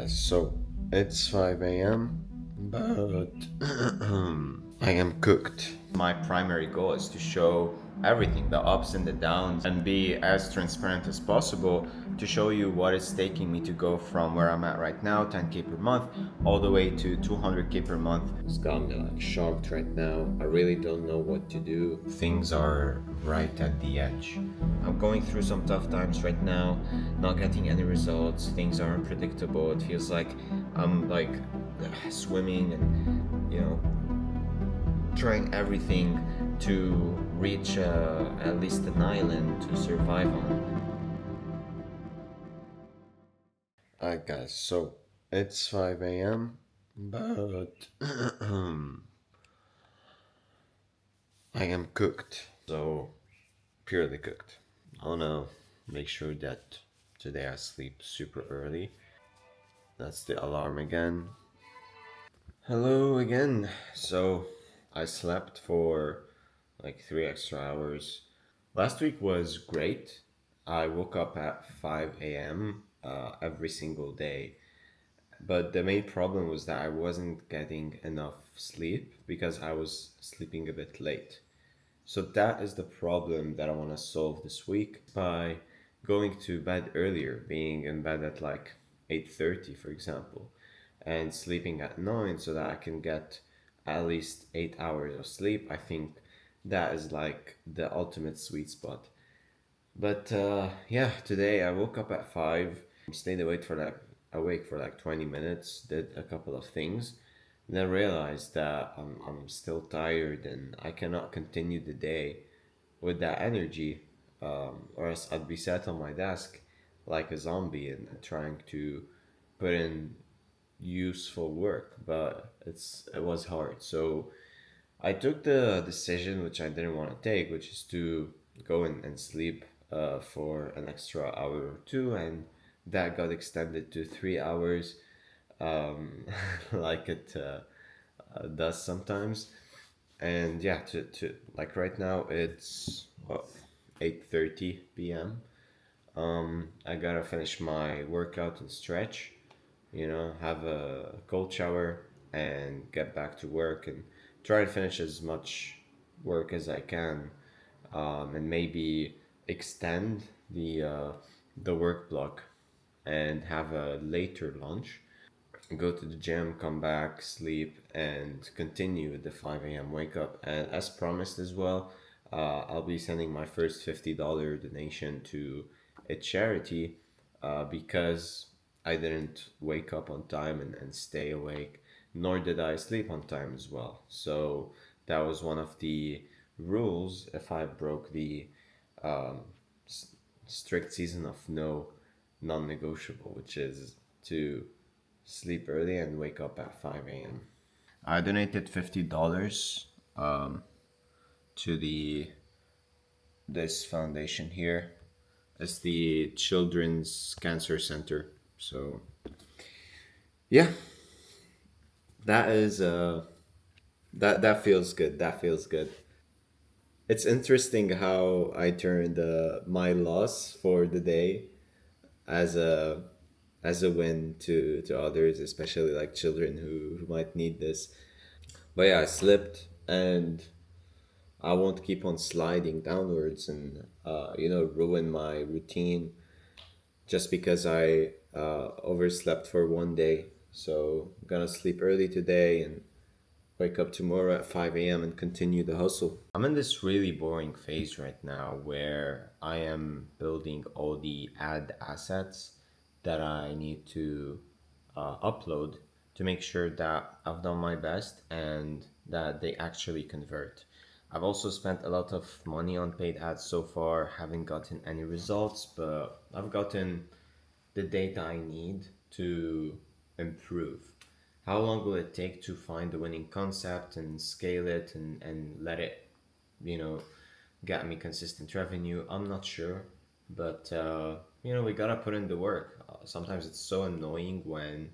So it's 5 a.m., but I am cooked. My primary goal is to show everything, the ups and the downs, and be as transparent as possible to show you what it's taking me to go from where I'm at right now, 10K per month, all the way to 200K per month. It's got me like shocked right now. I really don't know what to do. Things are right at the edge. I'm going through some tough times right now, not getting any results. Things are unpredictable. It feels like I'm like swimming and, trying everything to reach at least an island to survive on. Alright, guys, so it's 5 a.m., but I am cooked. So, purely cooked. I wanna make sure that today I sleep super early. That's the alarm again. Hello again. So, I slept for like 3 extra hours. Last week was great. I woke up at 5 a.m. Every single day. But the main problem was that I wasn't getting enough sleep because I was sleeping a bit late. So that is the problem that I want to solve this week by going to bed earlier, being in bed at like 8:30 for example, and sleeping at 9 so that I can get at least 8 hours of sleep. I think that is like the ultimate sweet spot. But yeah, today I woke up at 5, stayed awake for like 20 minutes, did a couple of things, and then realized that I'm still tired and I cannot continue the day with that energy, or else I'd be sat on my desk like a zombie and trying to put in useful work, but it was hard. So I took the decision which I didn't want to take, which is to go and sleep for an extra hour or two, and that got extended to 3 hours, like it does sometimes. And yeah, to like right now it's what, 8:30 p.m. I gotta finish my workout and stretch, have a cold shower and get back to work and try to finish as much work as I can, and maybe extend the work block and have a later lunch, go to the gym, come back, sleep, and continue with the 5 a.m. wake up. And as promised as well, I'll be sending my first $50 donation to a charity because I didn't wake up on time and stay awake, nor did I sleep on time as well. So that was one of the rules if I broke the um, strict season of no non negotiable, which is to sleep early and wake up at 5 a.m. I donated $50 to the this foundation here. It's the Children's Cancer Center. So yeah, that is that feels good. That feels good. It's interesting how I turned my loss for the day as a win to others, especially like children who might need this. But yeah, I slipped and I won't keep on sliding downwards and ruin my routine just because I overslept for one day. So I'm gonna sleep early today and wake up tomorrow at 5 a.m. and continue the hustle. I'm in this really boring phase right now where I am building all the ad assets that I need to upload to make sure that I've done my best and that they actually convert. I've also spent a lot of money on paid ads so far, haven't gotten any results, but I've gotten the data I need to improve. How long will it take to find the winning concept and scale it and let it, you know, get me consistent revenue? I'm not sure, but we gotta put in the work. Sometimes it's so annoying when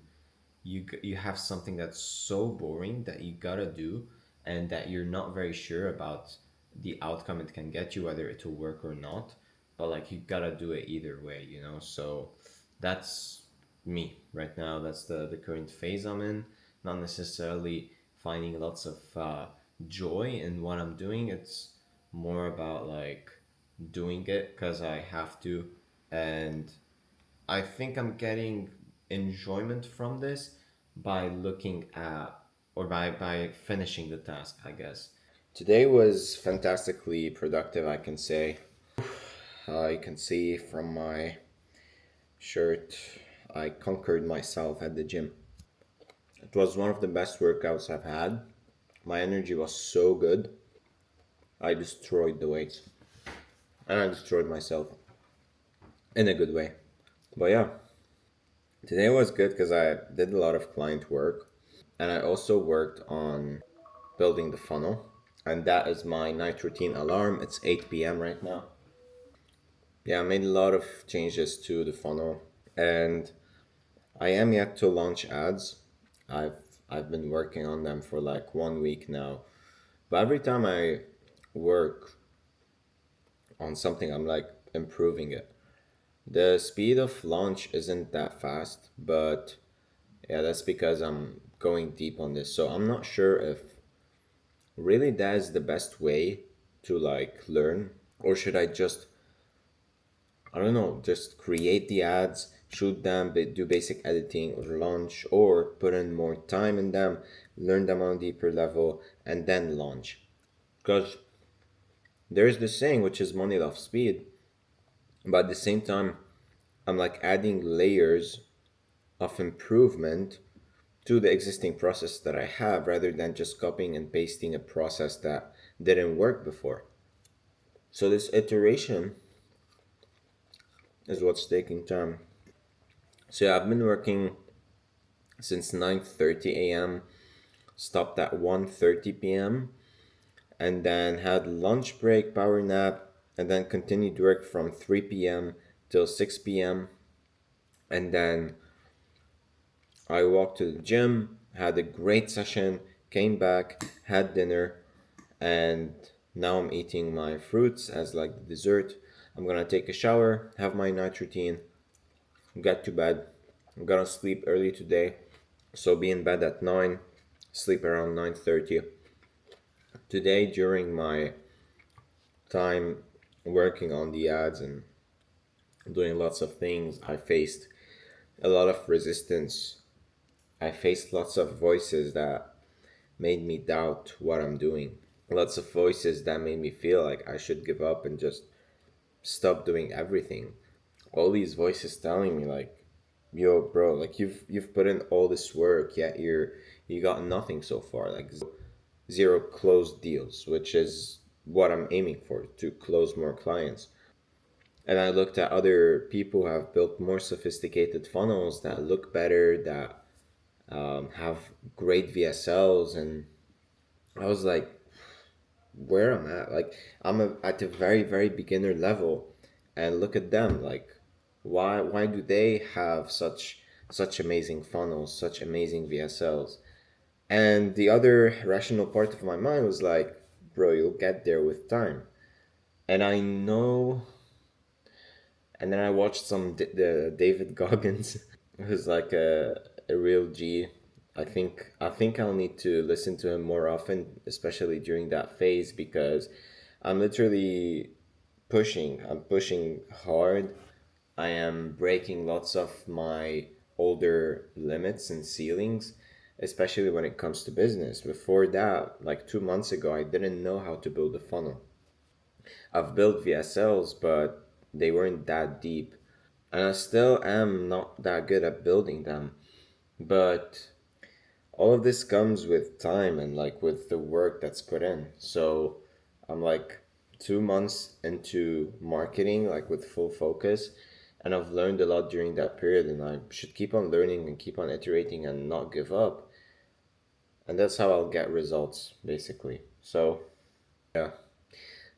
you have something that's so boring that you gotta do and that you're not very sure about the outcome it can get you, whether it will work or not. But like you gotta do it either way. So that's me right now. That's the current phase I'm in. Not necessarily finding lots of joy in what I'm doing. It's more about like doing it because I have to. And I think I'm getting enjoyment from this by looking at or by finishing the task, I guess. Today was fantastically productive, I can say. You can see from my shirt, I conquered myself at the gym. It was one of the best workouts I've had. My energy was so good. I destroyed the weights and I destroyed myself in a good way. But yeah, today was good because I did a lot of client work and I also worked on building the funnel. And that is my night routine alarm. It's 8 p.m. right now. Yeah, I made a lot of changes to the funnel and I am yet to launch ads. I've I've been working on them for like 1 week now. But every time I work on something, I'm like improving it. The speed of launch isn't that fast, but yeah, that's because I'm going deep on this. So I'm not sure if really that is the best way to like learn, or should I just, I don't know, just create the ads, shoot them, do basic editing or launch, or put in more time in them, learn them on a deeper level, and then launch. Because there's this saying which is money loves speed, but at the same time, I'm like adding layers of improvement to the existing process that I have rather than just copying and pasting a process that didn't work before. So this iteration is what's taking time. So yeah, I've been working since 9:30 a.m., stopped at 1:30 p.m., and then had lunch break, power nap, and then continued work from 3 p.m. till 6 p.m. And then I walked to the gym, had a great session, came back, had dinner, and now I'm eating my fruits as like the dessert. I'm gonna take a shower, have my night routine, get to bed. I'm gonna sleep early today, so be in bed at 9, sleep around 9:30. Today during my time working on the ads and doing lots of things, I faced a lot of resistance. I faced lots of voices that made me doubt what I'm doing. Lots of voices that made me feel like I should give up and just stop doing everything. All these voices telling me like, "Yo, bro, like you've put in all this work, yet you got nothing so far. Like zero closed deals, which is what I'm aiming for, to close more clients." And I looked at other people who have built more sophisticated funnels that look better, that have great VSLs, and I was like, where I'm at. Like at a very very beginner level, and look at them. Like, why do they have such amazing funnels, such amazing VSLs? And the other rational part of my mind was like, bro, you'll get there with time. And I know. And then I watched some the David Goggins, who's like a real G. I think I'll need to listen to him more often, especially during that phase, because I'm literally pushing. I'm pushing hard. I am breaking lots of my older limits and ceilings, especially when it comes to business. Before that, like 2 months ago, I didn't know how to build a funnel. I've built VSLs, but they weren't that deep. And I still am not that good at building them. But all of this comes with time and like with the work that's put in. So I'm like 2 months into marketing, like with full focus. And I've learned a lot during that period, and I should keep on learning and keep on iterating and not give up. And that's how I'll get results, basically. So, yeah,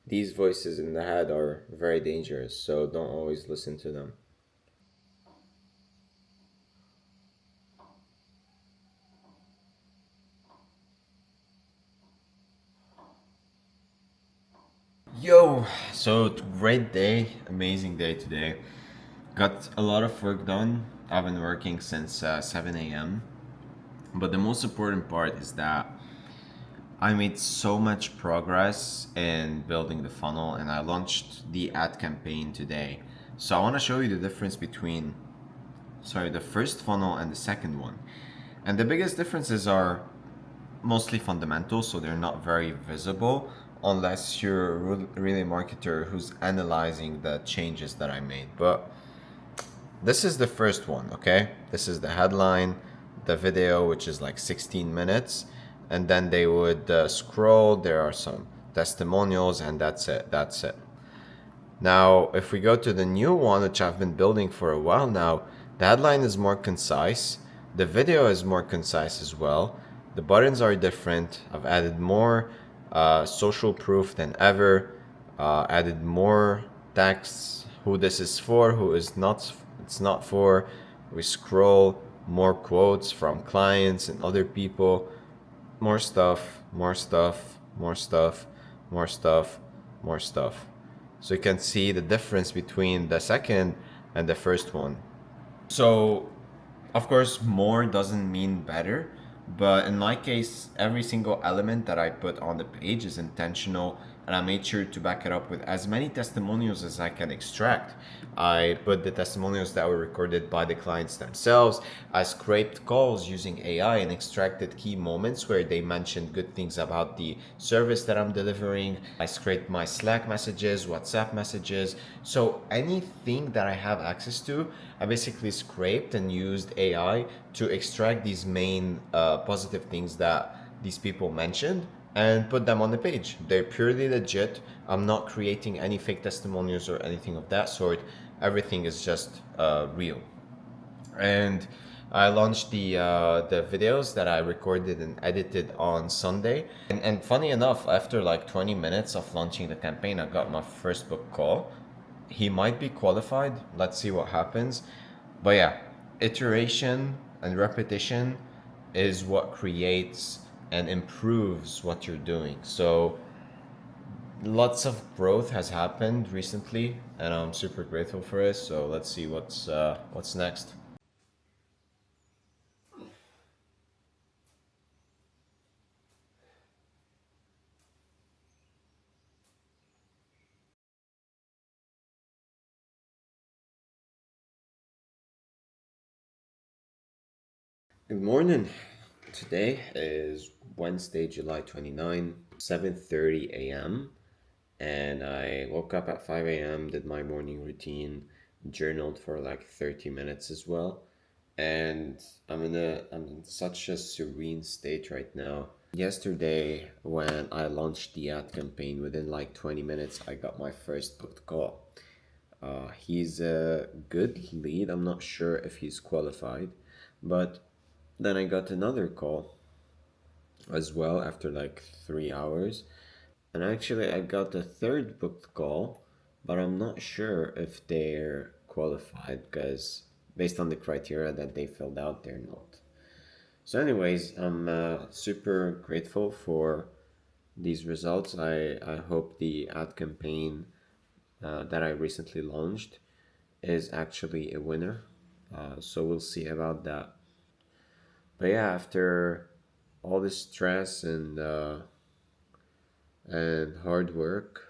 these voices in the head are very dangerous, so don't always listen to them. Yo, so great day, amazing day today. Got a lot of work done. I've been working since 7 a.m. But the most important part is that I made so much progress in building the funnel and I launched the ad campaign today. So I want to show you the difference between, sorry, the first funnel and the second one. And the biggest differences are mostly fundamental, so they're not very visible unless you're really a marketer who's analyzing the changes that I made. But this is the first one, okay? This is the headline, the video, which is like 16 minutes, and then they would scroll. There are some testimonials, and that's it. That's it. Now, if we go to the new one, which I've been building for a while now, the headline is more concise. The video is more concise as well. The buttons are different. I've added more social proof than ever. Added more texts, who this is for, who is not. It's not for. We scroll more quotes from clients and other people. More stuff, more stuff, more stuff, more stuff, more stuff. So you can see the difference between the second and the first one. So, of course, more doesn't mean better, but in my case, every single element that I put on the page is intentional, and I made sure to back it up with as many testimonials as I can extract. I put the testimonials that were recorded by the clients themselves. I scraped calls using AI and extracted key moments where they mentioned good things about the service that I'm delivering. I scraped my Slack messages, WhatsApp messages. So anything that I have access to, I basically scraped and used AI to extract these main positive things that these people mentioned and put them on the page. They're purely legit. I'm not creating any fake testimonials or anything of that sort. Everything is just real. And I launched the videos that I recorded and edited on Sunday. And funny enough, after like 20 minutes of launching the campaign, I got my first book call. He might be qualified. Let's see what happens. But yeah, iteration and repetition is what creates and improves what you're doing. So lots of growth has happened recently, and I'm super grateful for it. So let's see what's next. Good morning. Today is Wednesday, July 29, 7:30 a.m. And I woke up at 5 a.m., did my morning routine, journaled for like 30 minutes as well. And I'm in such a serene state right now. Yesterday, when I launched the ad campaign, within like 20 minutes, I got my first booked call. He's a good lead. I'm not sure if he's qualified, but then I got another call as well after like 3 hours. And actually, I got a third booked call, but I'm not sure if they're qualified because based on the criteria that they filled out, they're not. So, anyways, I'm super grateful for these results. I hope the ad campaign that I recently launched is actually a winner. So, we'll see about that. But yeah, after all this stress and hard work,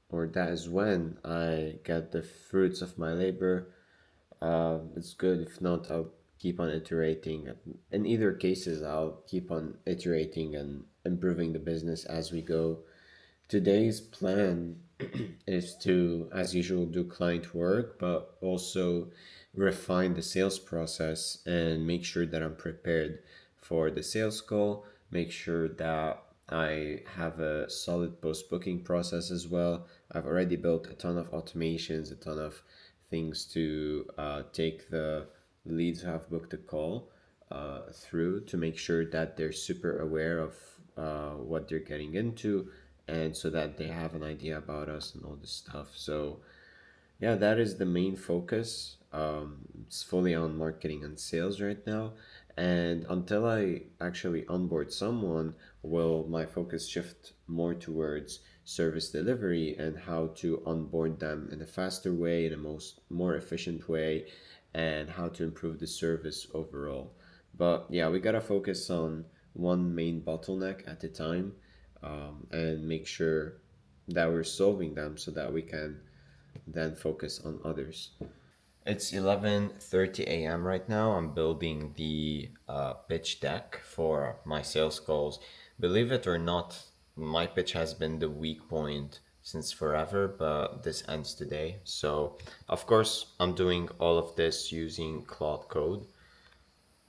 or that is when I get the fruits of my labor. It's good. If not, I'll keep on iterating. In either cases, I'll keep on iterating and improving the business as we go. Today's plan is to, as usual, do client work, but also refine the sales process and make sure that I'm prepared for the sales call. Make sure that I have a solid post booking process as well. I've already built a ton of automations, a ton of things to take the leads who have booked a call through to make sure that they're super aware of what they're getting into and so that they have an idea about us and all this stuff. So Yeah, that is the main focus. It's fully on marketing and sales right now. And until I actually onboard someone, will my focus shift more towards service delivery and how to onboard them in a faster way, in a more efficient way, and how to improve the service overall. But yeah, we gotta focus on one main bottleneck at a time, and make sure that we're solving them so that we can then focus on others. It's 11:30 a.m. right now. I'm building the pitch deck for my sales calls. Believe it or not, my pitch has been the weak point since forever, but this ends today. So, of course, I'm doing all of this using Claude Code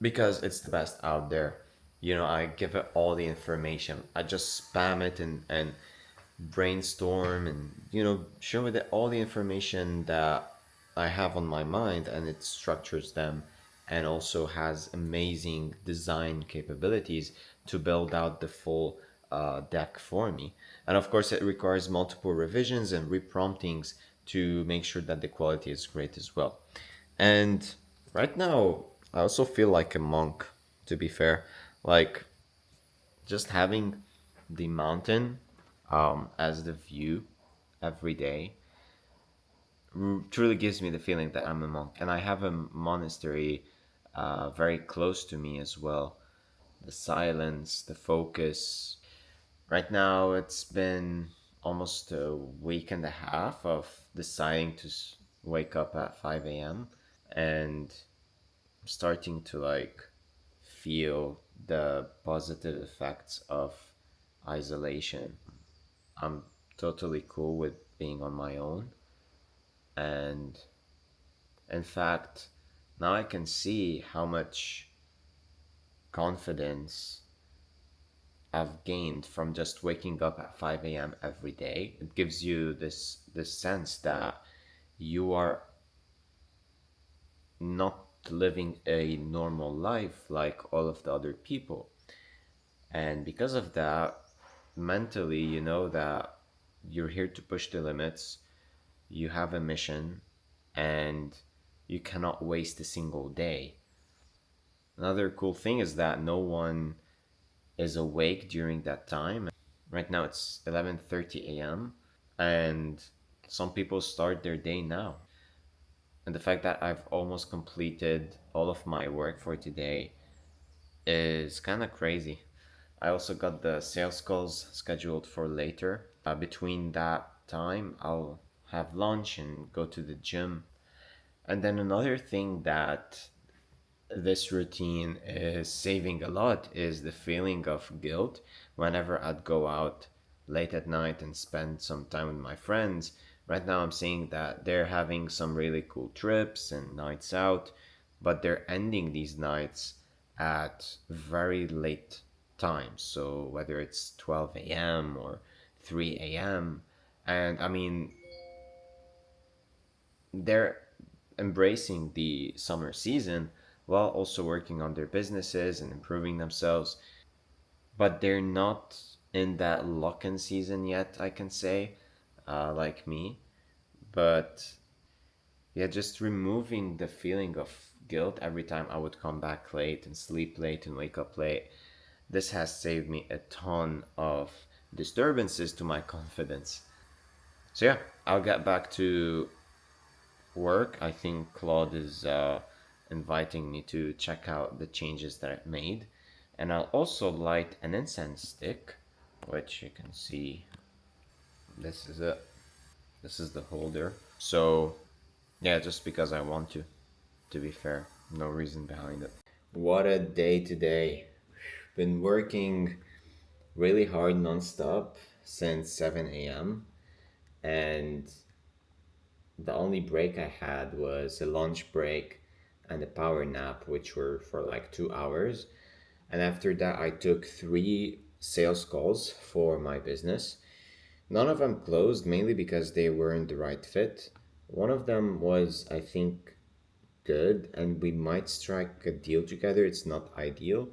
because it's the best out there. I give it all the information. I just spam it and brainstorm and show it all the information that I have on my mind, and it structures them and also has amazing design capabilities to build out the full deck for me. And of course, it requires multiple revisions and repromptings to make sure that the quality is great as well. And right now, I also feel like a monk, to be fair. Like, just having the mountain as the view every day truly gives me the feeling that I'm a monk. And I have a monastery very close to me as well. The silence, the focus. Right now, it's been almost a week and a half of deciding to wake up at 5 a.m. and starting to like feel the positive effects of isolation. I'm totally cool with being on my own. And in fact, now I can see how much confidence I've gained from just waking up at 5 a.m. every day. It gives you this sense that you are not living a normal life like all of the other people. And because of that, mentally, you know that you're here to push the limits, you have a mission, and you cannot waste a single day. Another cool thing is that no one is awake during that time. Right now it's 11:30 a.m. and some people start their day now. And the fact that I've almost completed all of my work for today is kind of crazy. I also got the sales calls scheduled for later. Between that time, I'll have lunch and go to the gym. And then another thing that this routine is saving a lot is the feeling of guilt whenever I'd go out late at night and spend some time with my friends. Right now, I'm seeing that they're having some really cool trips and nights out, but they're ending these nights at very late times. So, whether it's 12 a.m. or 3 a.m., and I mean, they're embracing the summer season while also working on their businesses and improving themselves. But they're not in that lock-in season yet, I can say, like me. But yeah, just removing the feeling of guilt every time I would come back late and sleep late and wake up late. This has saved me a ton of disturbances to my confidence. So yeah, I'll get back to work. I think Claude is inviting me to check out the changes that I've made. And I'll also light an incense stick, which you can see. This is it. This is the holder. So, yeah, just because I want to be fair. No reason behind it. What a day today. Been working really hard nonstop since 7 a.m. And the only break I had was a lunch break and a power nap, which were for like 2 hours. And after that, I took three sales calls for my business. None of them closed, mainly because they weren't the right fit. One of them was, I think, good, and we might strike a deal together. It's not ideal,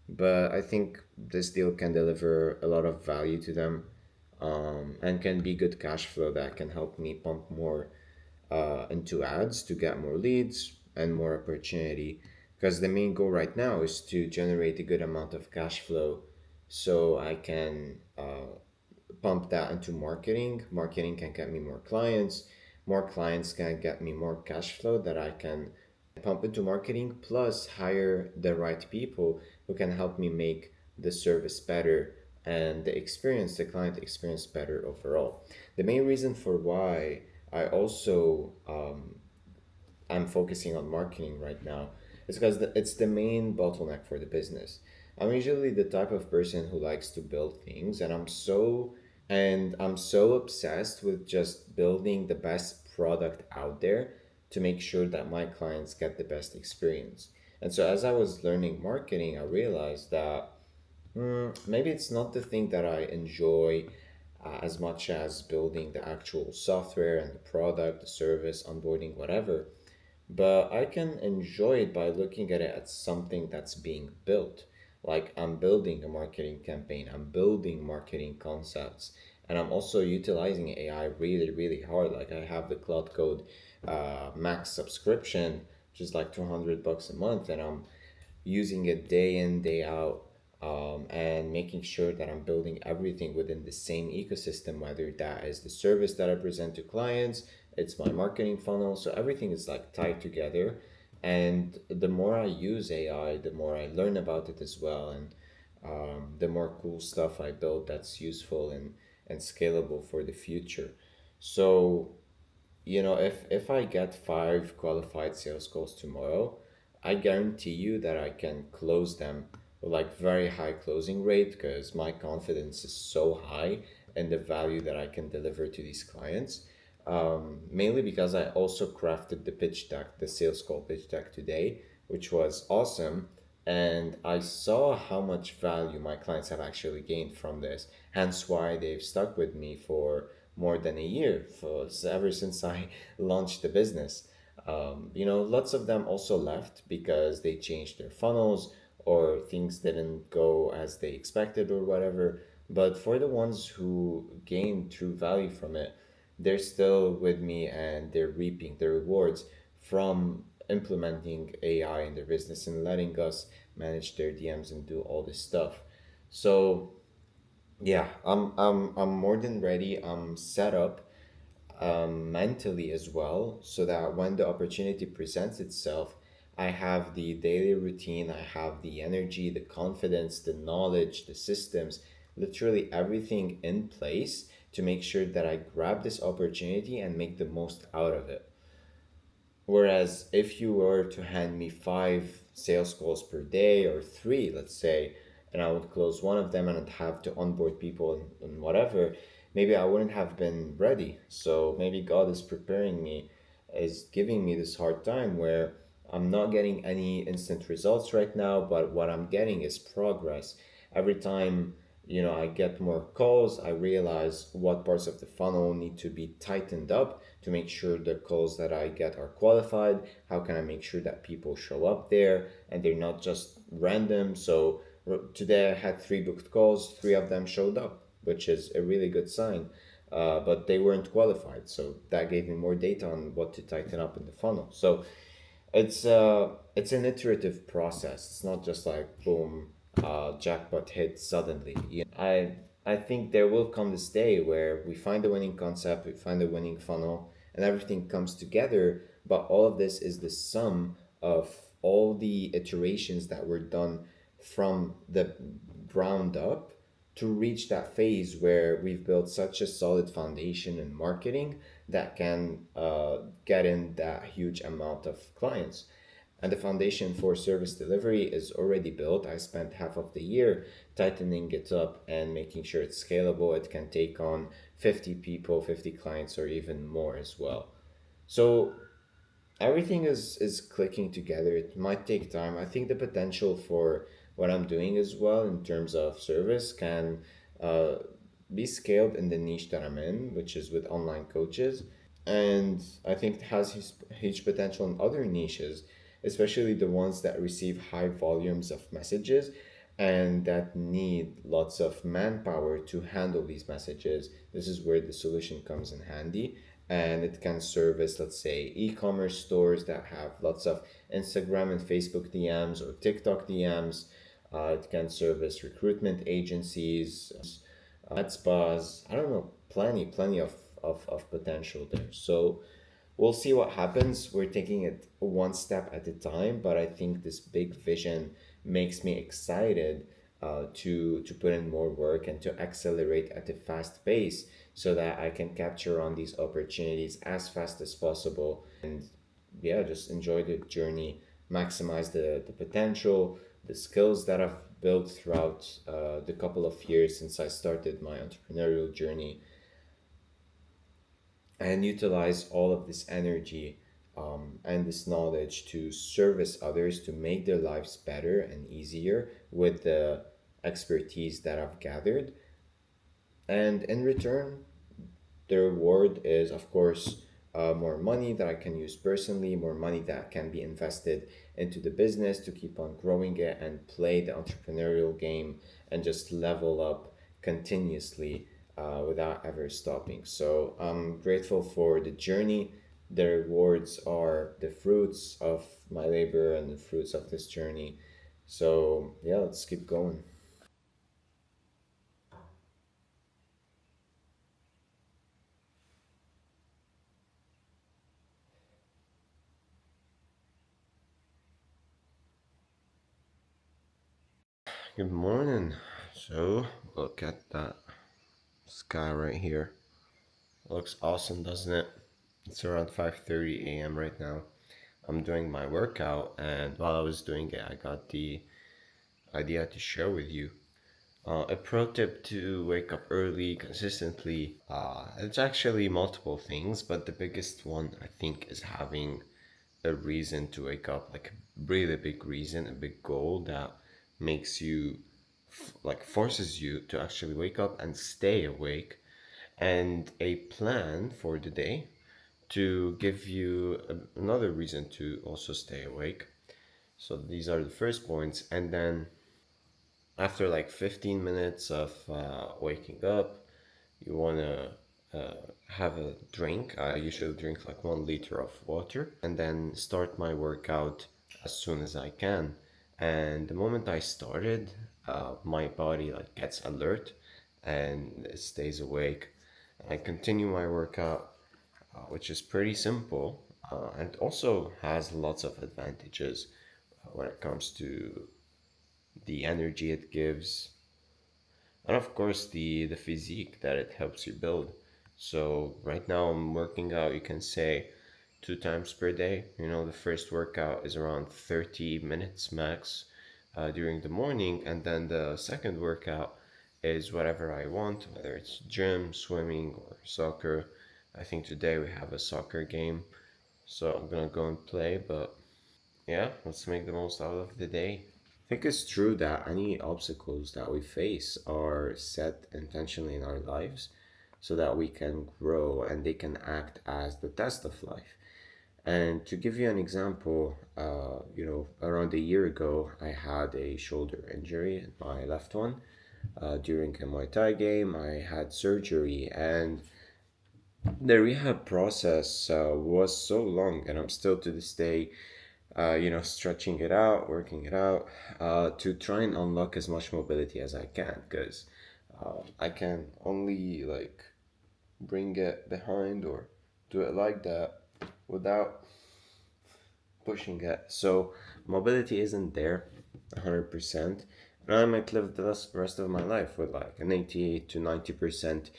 but I think this deal can deliver a lot of value to them, and can be good cash flow that can help me pump more into ads to get more leads and more opportunity. Because the main goal right now is to generate a good amount of cash flow so I can pump that into marketing. Marketing can get me more clients. More clients can get me more cash flow that I can pump into marketing, plus hire the right people who can help me make the service better and the client experience better overall. The main reason for why I also I'm focusing on marketing right now is because it's the main bottleneck for the business. I'm usually the type of person who likes to build things, and I'm so obsessed with just building the best product out there to make sure that my clients get the best experience. And so as I was learning marketing, I realized that maybe it's not the thing that I enjoy as much as building the actual software and the product, the service, onboarding, whatever. But I can enjoy it by looking at it as something that's being built. Like I'm building a marketing campaign, I'm building marketing concepts, and I'm also utilizing AI really, really hard. Like I have the Cloud Code Max subscription, which is like $200 a month, and I'm using it day in, day out, and making sure that I'm building everything within the same ecosystem, whether that is the service that I present to clients, it's my marketing funnel. So everything is like tied together. And the more I use AI, the more I learn about it as well. And the more cool stuff I build that's useful and scalable for the future. So if I get 5 qualified sales calls tomorrow, I guarantee you that I can close them with like very high closing rate because my confidence is so high in the value that I can deliver to these clients. Mainly because I also crafted the pitch deck, the sales call pitch deck today, which was awesome. And I saw how much value my clients have actually gained from this. Hence why they've stuck with me for more than a year, ever since I launched the business. Lots of them also left because they changed their funnels or things didn't go as they expected or whatever. But for the ones who gained true value from it, they're still with me and they're reaping the rewards from implementing AI in their business and letting us manage their DMs and do all this stuff. So yeah, I'm more than ready. I'm set up mentally as well, so that when the opportunity presents itself, I have the daily routine, I have the energy, the confidence, the knowledge, the systems, literally everything in place to make sure that I grab this opportunity and make the most out of it. Whereas if you were to hand me 5 sales calls per day or three, let's say, and I would close one of them and I'd have to onboard people and whatever, maybe I wouldn't have been ready. So maybe God is preparing me, is giving me this hard time where I'm not getting any instant results right now, but what I'm getting is progress. Every time, I get more calls, I realize what parts of the funnel need to be tightened up to make sure the calls that I get are qualified. How can I make sure that people show up there and they're not just random? So today I had 3 booked calls, 3 of them showed up, which is a really good sign. But they weren't qualified, so that gave me more data on what to tighten up in the funnel. So it's an iterative process. It's not just like boom, jackpot hit suddenly. I think there will come this day where we find a winning concept, we find a winning funnel, and everything comes together. But all of this is the sum of all the iterations that were done from the ground up to reach that phase where we've built such a solid foundation in marketing that can get in that huge amount of clients. And the foundation for service delivery is already built. I spent half of the year tightening it up and making sure it's scalable. It can take on 50 people, 50 clients, or even more as well. So everything is clicking together. It might take time. I think the potential for what I'm doing as well in terms of service can uh, be scaled in the niche that I'm in, which is with online coaches. And I think it has huge potential in other niches, especially the ones that receive high volumes of messages and that need lots of manpower to handle these messages. This is where the solution comes in handy. and it can service, let's say, e-commerce stores that have lots of Instagram and Facebook DMs or TikTok DMs. It can service recruitment agencies, med spas. I don't know, plenty of potential there. So we'll see what happens. We're taking it one step at a time, but I think this big vision makes me excited to put in more work and to accelerate at a fast pace so that I can capture on these opportunities as fast as possible and yeah, just enjoy the journey, maximize the potential, the skills that I've built throughout the couple of years since I started my entrepreneurial journey and utilize all of this energy and this knowledge to service others to make their lives better and easier with the expertise that I've gathered. And in return, the reward is, of course, more money that I can use personally, more money that can be invested into the business to keep on growing it and play the entrepreneurial game and just level up continuously without ever stopping. So I'm grateful for the journey. The rewards are the fruits of my labor and the fruits of this journey. So yeah, let's keep going. Good morning. So look at that sky right here. Looks awesome, doesn't it? It's around 5:30 a.m. right now. I'm doing my workout, and while I was doing it, I got the idea to share with you. A pro tip to wake up early consistently. It's actually multiple things, but the biggest one I think is having a reason to wake up, like a really big reason, a big goal that makes you like forces you to actually wake up and stay awake, and a plan for the day to give you another reason to also stay awake. So these are the first points. And then after like 15 minutes of waking up, you want to have a drink. I usually drink like 1 liter of water and then start my workout as soon as I can. And the moment I started, my body like gets alert and it stays awake. I continue my workout, which is pretty simple and also has lots of advantages when it comes to the energy it gives, and of course the physique that it helps you build. So right now I'm working out, you can say, 2 times per day. You know, the first workout is around 30 minutes max during the morning, and then the second workout is whatever I want, whether it's gym, swimming, or soccer. I think today we have a soccer game, so I'm gonna go and play. But yeah, let's make the most out of the day. I think it's true that any obstacles that we face are set intentionally in our lives so that we can grow and they can act as the test of life. And to give you an example, around a year ago, I had a shoulder injury, my left one. During a Muay Thai game, I had surgery, and the rehab process was so long, and I'm still to this day stretching it out, working it out, to try and unlock as much mobility as I can, because I can only like bring it behind or do it like that without pushing it. So mobility isn't there 100%. And I might live the rest of my life with like an 88 to 90%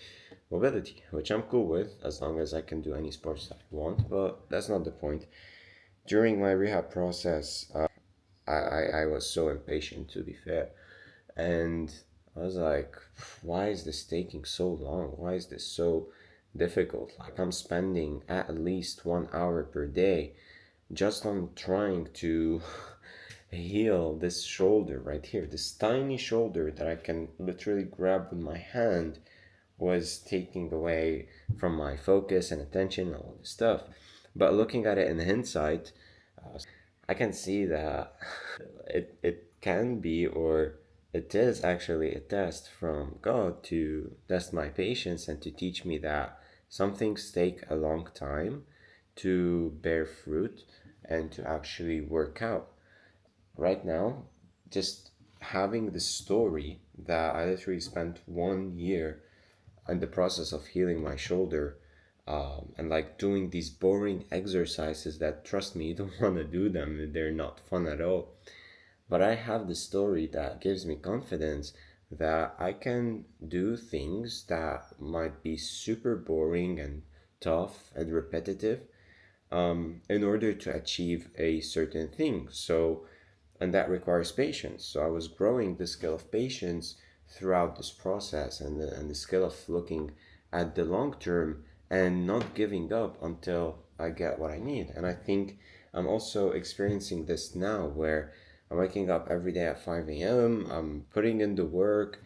mobility, which I'm cool with as long as I can do any sports that I want, but that's not the point. During my rehab process, I was so impatient, to be fair. And I was like, why is this taking so long? Why is this so difficult? Like, I'm spending at least 1 hour per day just on trying to heal this shoulder right here. This tiny shoulder that I can literally grab with my hand was taking away from my focus and attention and all this stuff. But looking at it in hindsight, I can see that it can be, or it is actually a test from God to test my patience and to teach me that Some things take a long time to bear fruit and to actually work out. Right now, just having the story that I literally spent 1 year in the process of healing my shoulder, and like doing these boring exercises that, trust me, you don't want to do them, they're not fun at all. But I have the story that gives me confidence that I can do things that might be super boring and tough and repetitive, in order to achieve a certain thing. So, and that requires patience. So I was growing the skill of patience throughout this process, and the skill of looking at the long term and not giving up until I get what I need. And I think I'm also experiencing this now where I'm waking up every day at 5 a.m. I'm putting in the work,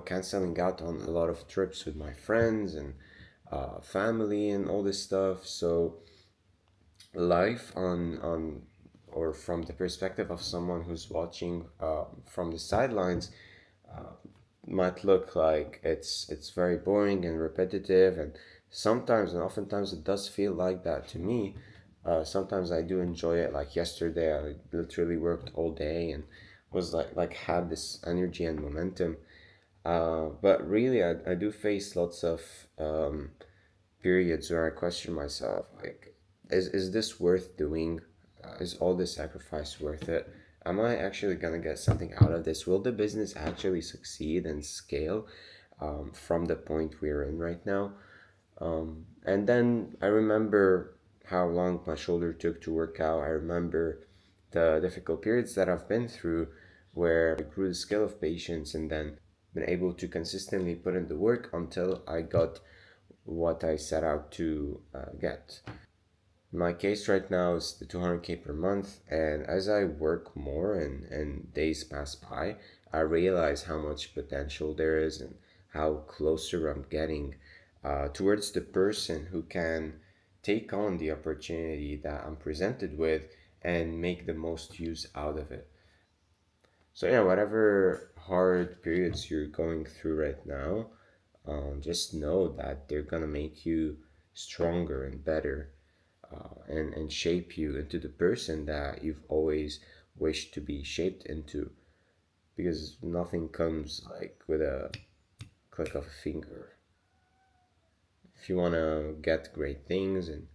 canceling out on a lot of trips with my friends and family and all this stuff. So life on or from the perspective of someone who's watching from the sidelines might look like it's very boring and repetitive, and sometimes and oftentimes it does feel like that to me. Sometimes I do enjoy it. Like yesterday, I literally worked all day and was like had this energy and momentum. But really, I do face lots of periods where I question myself, like, is this worth doing? Is all this sacrifice worth it? Am I actually gonna get something out of this? Will the business actually succeed and scale, from the point we're in right now? And then I remember how long my shoulder took to work out. I remember the difficult periods that I've been through where I grew the skill of patience and then been able to consistently put in the work until I got what I set out to get. My case right now is the 200K per month, and as I work more and days pass by, I realize how much potential there is and how closer I'm getting towards the person who can take on the opportunity that I'm presented with and make the most use out of it. So, yeah, whatever hard periods you're going through right now, just know that they're gonna make you stronger and better, and shape you into the person that you've always wished to be shaped into. Because nothing comes like with a click of a finger. If you want to get great things and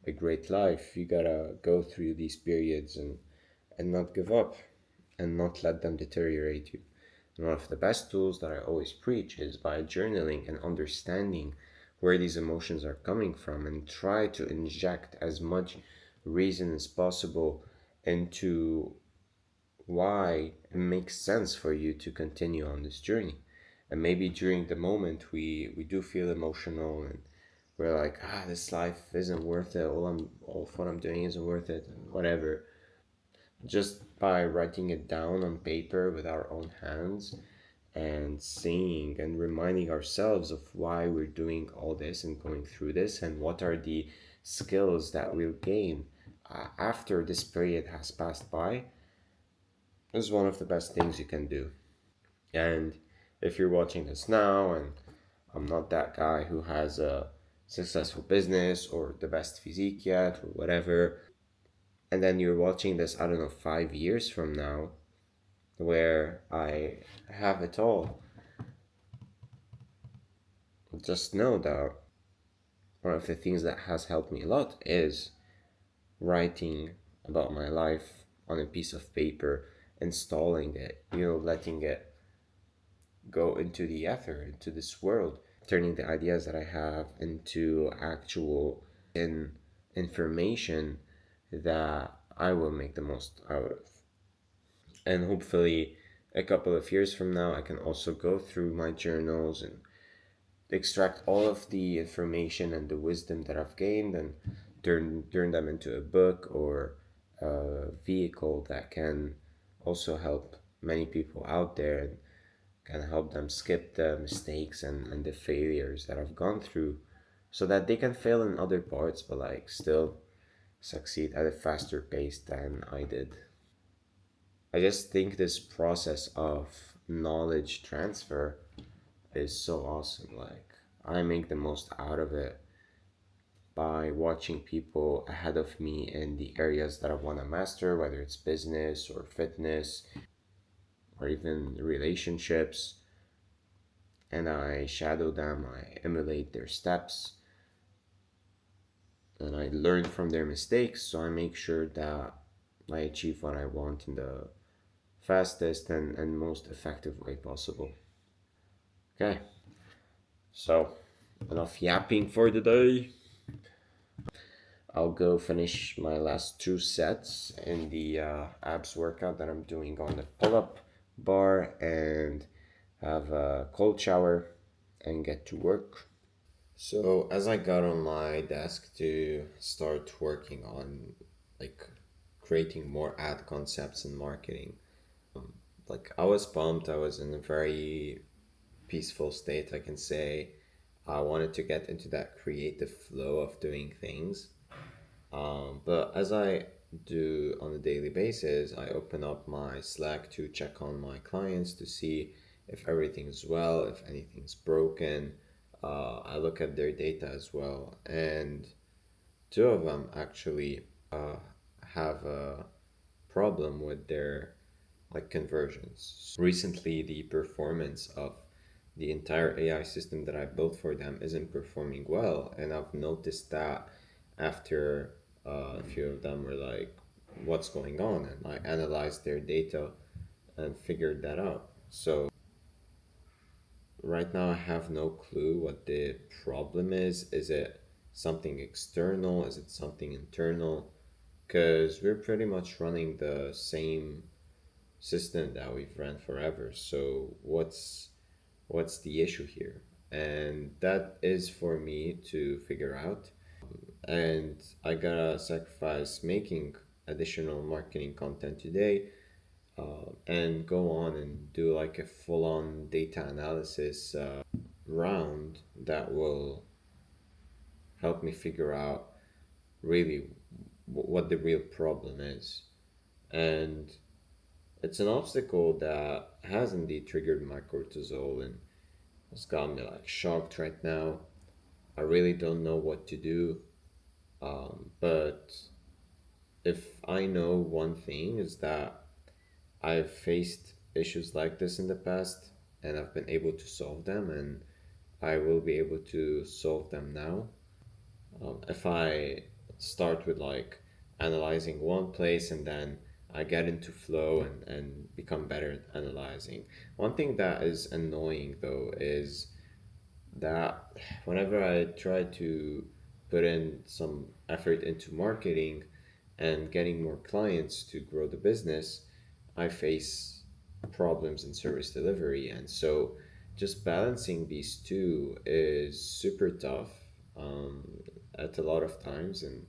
a great life, you gotta go through these periods and not give up and not let them deteriorate you. And one of the best tools that I always preach is by journaling and understanding where these emotions are coming from and try to inject as much reason as possible into why it makes sense for you to continue on this journey. And maybe during the moment we do feel emotional and we're like, this life isn't worth it. All of what I'm doing isn't worth it, whatever. Just by writing it down on paper with our own hands and seeing and reminding ourselves of why we're doing all this and going through this and what are the skills that we'll gain after this period has passed by is one of the best things you can do. And if you're watching this now, and I'm not that guy who has a successful business or the best physique yet or whatever, and then you're watching this, I don't know, 5 years from now, where I have it all, just know that one of the things that has helped me a lot is writing about my life on a piece of paper, installing it, letting it go into the ether, into this world, turning the ideas that I have into actual information that I will make the most out of. And hopefully, a couple of years from now, I can also go through my journals and extract all of the information and the wisdom that I've gained and turn them into a book or a vehicle that can also help many people out there and can help them skip the mistakes and the failures that I've gone through so that they can fail in other parts but like still succeed at a faster pace than I did. I just think this process of knowledge transfer is so awesome. Like, I make the most out of it by watching people ahead of me in the areas that I want to master, whether it's business or fitness or even relationships. And I shadow them, I emulate their steps, and I learn from their mistakes. So I make sure that I achieve what I want in the fastest and most effective way possible. Okay, so enough yapping for the day. I'll go finish my last two sets in the abs workout that I'm doing on the pull up bar and have a cold shower and get to work. So, as I got on my desk to start working on like creating more ad concepts and marketing, like I was pumped, I was in a very peaceful state, I can say. I wanted to get into that creative flow of doing things. But as I do on a daily basis, I open up my Slack to check on my clients to see if everything's well, if anything's broken. I look at their data as well, and two of them actually have a problem with their like conversions. Recently, the performance of the entire AI system that I built for them isn't performing well, and I've noticed that after a few of them were like, "What's going on?" and I analyzed their data and figured that out. So right now, I have no clue what the problem is. Is it something external? Is it something internal? Because we're pretty much running the same system that we've ran forever. So what's the issue here? And that is for me to figure out. And I gotta sacrifice making additional marketing content today, and go on and do like a full-on data analysis round that will help me figure out really what the real problem is. And it's an obstacle that has indeed triggered my cortisol and has got me like shocked right now. I really don't know what to do. But if I know one thing is that I've faced issues like this in the past and I've been able to solve them, and I will be able to solve them now. If I start with like analyzing one place and then I get into flow and become better at analyzing. One thing that is annoying though is that whenever I try to put in some effort into marketing and getting more clients to grow the business, I face problems in service delivery. And so just balancing these two is super tough at a lot of times. And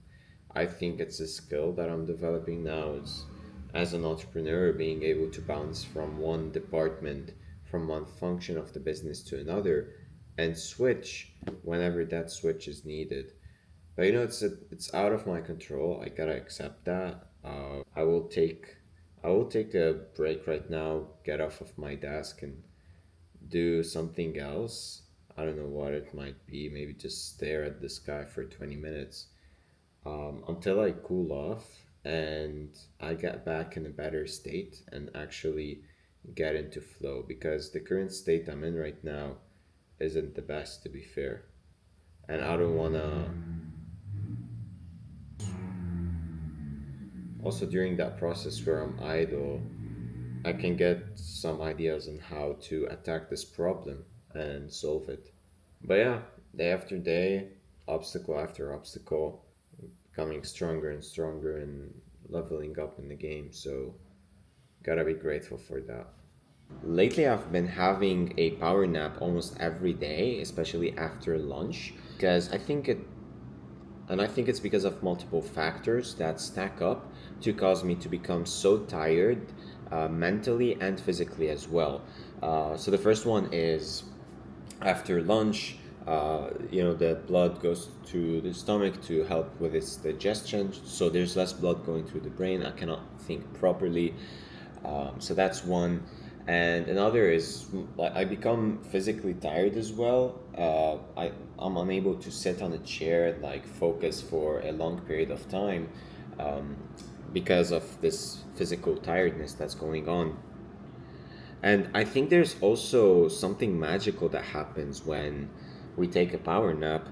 I think it's a skill that I'm developing now is as an entrepreneur being able to bounce from one department, from one function of the business to another and switch whenever that switch is needed. But it's out of my control. I gotta accept that. I will take I will take a break right now, get off of my desk and do something else. I don't know what it might be. Maybe just stare at the sky for 20 minutes until I cool off and I get back in a better state and actually get into flow, because the current state I'm in right now isn't the best, to be fair. And I don't want to. Also, during that process where I'm idle, I can get some ideas on how to attack this problem and solve it. But yeah, day after day, obstacle after obstacle, becoming stronger and stronger and leveling up in the game. So, gotta be grateful for that. Lately, I've been having a power nap almost every day, especially after lunch, because I think it's because of multiple factors that stack up to cause me to become so tired, mentally and physically as well. So the first one is after lunch, the blood goes to the stomach to help with its digestion. So there's less blood going through the brain. I cannot think properly. So that's one. And another is like I become physically tired as well. I'm unable to sit on a chair and like focus for a long period of time, um, because of this physical tiredness that's going on. And I think there's also something magical that happens when we take a power nap.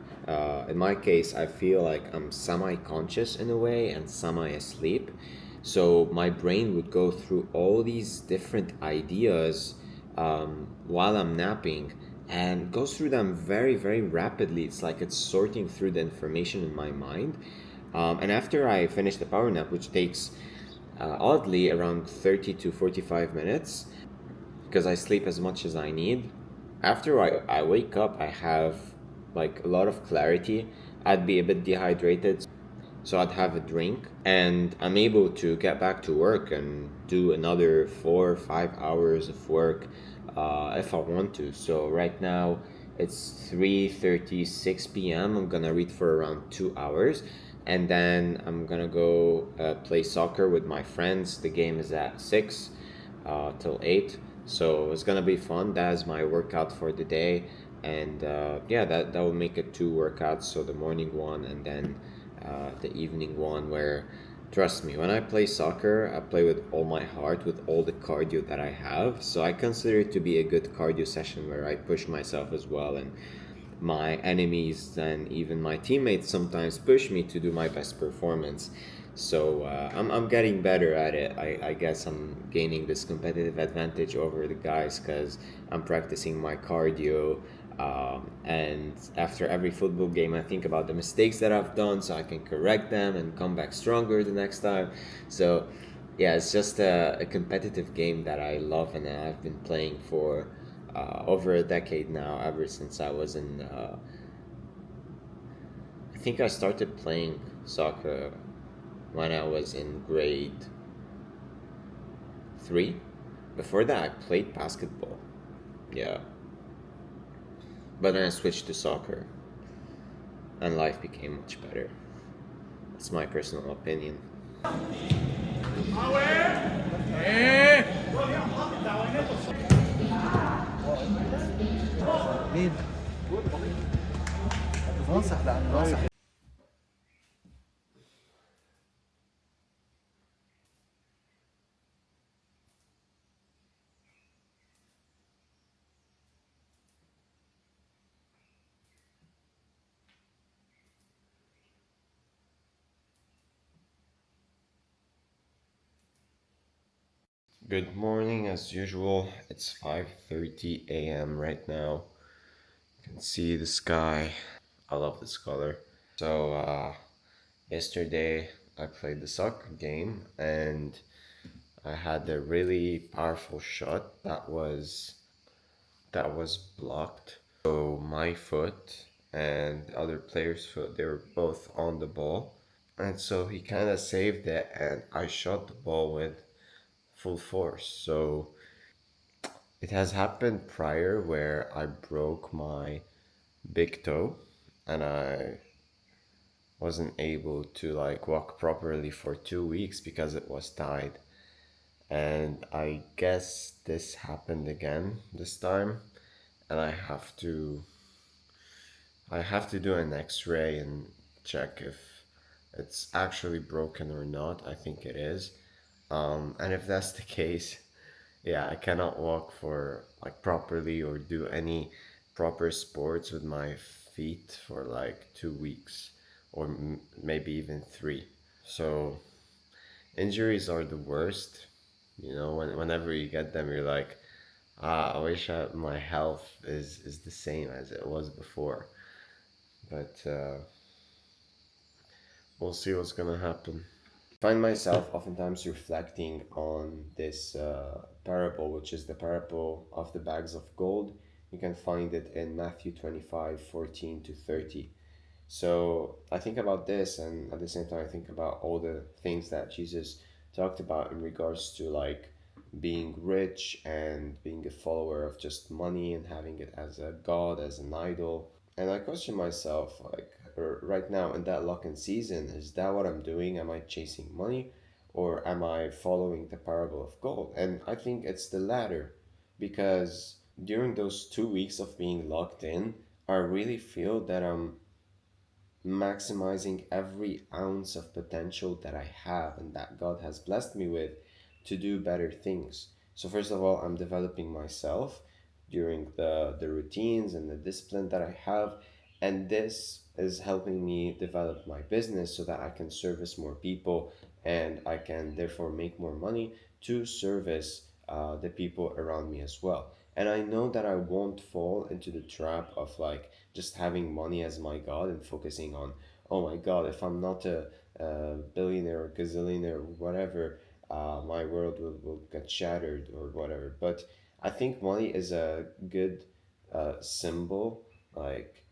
In my case, I feel like I'm semi conscious in a way and semi asleep. So my brain would go through all these different ideas while I'm napping and goes through them very, very rapidly. It's like it's sorting through the information in my mind. And after I finish the power nap, which takes oddly around 30 to 45 minutes, because I sleep as much as I need. After I wake up, I have like a lot of clarity. I'd be a bit dehydrated, so I'd have a drink, and I'm able to get back to work and do another 4 or 5 hours of work if I want to. So right now it's 3:36 p.m. I'm gonna read for around 2 hours, and then I'm gonna go play soccer with my friends. The game is at 6 till 8. So it's gonna be fun. That's my workout for the day, and yeah, that will make it two workouts. So the morning one and then the evening one. Where, trust me, when I play soccer, I play with all my heart, with all the cardio that I have. So I consider it to be a good cardio session where I push myself as well, and my enemies and even my teammates sometimes push me to do my best performance. So I'm getting better at it. I guess I'm gaining this competitive advantage over the guys because I'm practicing my cardio. And after every football game, I think about the mistakes that I've done so I can correct them and come back stronger the next time. So, yeah, it's just a competitive game that I love and I've been playing for over a decade now, ever since I was in. I think I started playing soccer when I was in grade 3. Before that, I played basketball. Yeah. But then I switched to soccer, and life became much better. That's my personal opinion. مين؟ ناصح لأنه ناصح. Good morning, as usual. It's 5:30 a.m. right now. You can see the sky. I love this color. So, yesterday I played the soccer game and I had a really powerful shot that was blocked. So my foot and the other player's foot, they were both on the ball. And so he kind of saved it and I shot the ball with full force. So it has happened prior where I broke my big toe and I wasn't able to like walk properly for 2 weeks because it was tied. And I guess this happened again this time, and I have to do an X-ray and check if it's actually broken or not. I think it is. And if that's the case, yeah, I cannot walk for like properly or do any proper sports with my feet for like 2 weeks or maybe even 3. So injuries are the worst. Whenever you get them, you're like, I wish my health is the same as it was before. But we'll see what's gonna happen. Find myself oftentimes reflecting on this parable, which is the parable of the bags of gold. You can find it in Matthew 25:14 to 30. So I think about this, and at the same time, I think about all the things that Jesus talked about in regards to like being rich and being a follower of just money and having it as a god, as an idol. And I question myself, like, right now in that lock in season, is that what I'm doing? Am I chasing money or am I following the parable of gold? And I think it's the latter. because during those 2 weeks of being locked in, I really feel that I'm maximizing every ounce of potential that I have and that God has blessed me with to do better things. So first of all, I'm developing myself during the routines and the discipline that I have, and this is helping me develop my business so that I can service more people and I can therefore make more money to service the people around me as well. And I know that I won't fall into the trap of like just having money as my God and focusing on, oh my God, if I'm not a billionaire or gazillionaire or whatever, my world will get shattered or whatever. But I think money is a good symbol. Like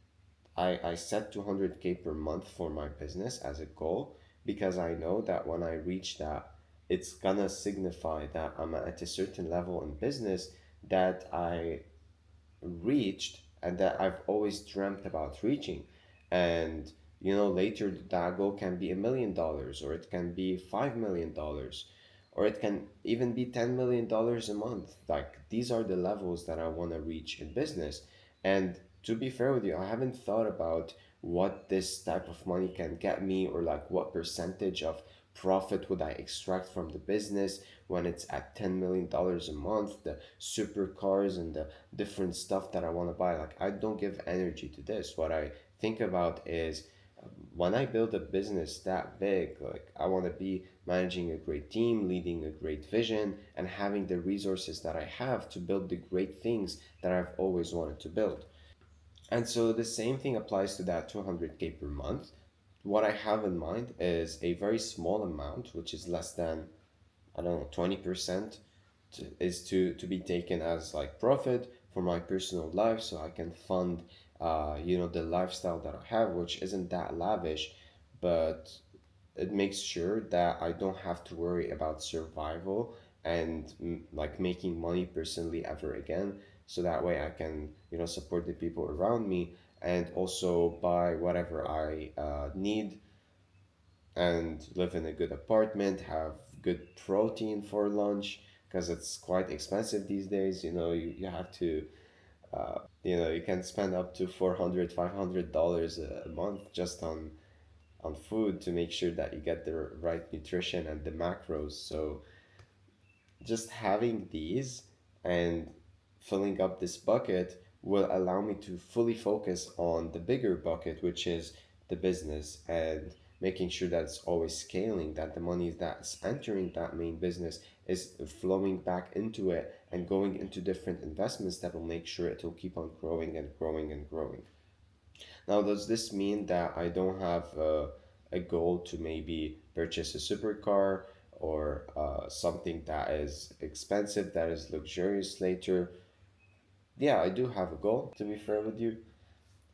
I set 200K per month for my business as a goal because I know that when I reach that, it's gonna signify that I'm at a certain level in business that I reached and that I've always dreamt about reaching. And later that goal can be $1 million, or it can be $5 million, or it can even be $10 million a month. Like these are the levels that I want to reach in business. And to be fair with you, I haven't thought about what this type of money can get me, or like what percentage of profit would I extract from the business when it's at $10 million a month, the supercars and the different stuff that I want to buy. Like, I don't give energy to this. What I think about is when I build a business that big, like, I want to be managing a great team, leading a great vision, and having the resources that I have to build the great things that I've always wanted to build. And so the same thing applies to that 200K per month. What I have in mind is a very small amount, which is less than, I don't know, 20% is to be taken as like profit for my personal life so I can fund the lifestyle that I have, which isn't that lavish, but it makes sure that I don't have to worry about survival and like making money personally ever again. So that way I can, support the people around me and also buy whatever I need and live in a good apartment, have good protein for lunch because it's quite expensive these days. You have to, you can spend up to $400, $500 a month just on food to make sure that you get the right nutrition and the macros. So just having these and filling up this bucket will allow me to fully focus on the bigger bucket, which is the business, and making sure that it's always scaling, that the money that's entering that main business is flowing back into it and going into different investments that will make sure it will keep on growing and growing and growing. Now, does this mean that I don't have a goal to maybe purchase a supercar or something that is expensive, that is luxurious later? Yeah, I do have a goal, to be fair with you.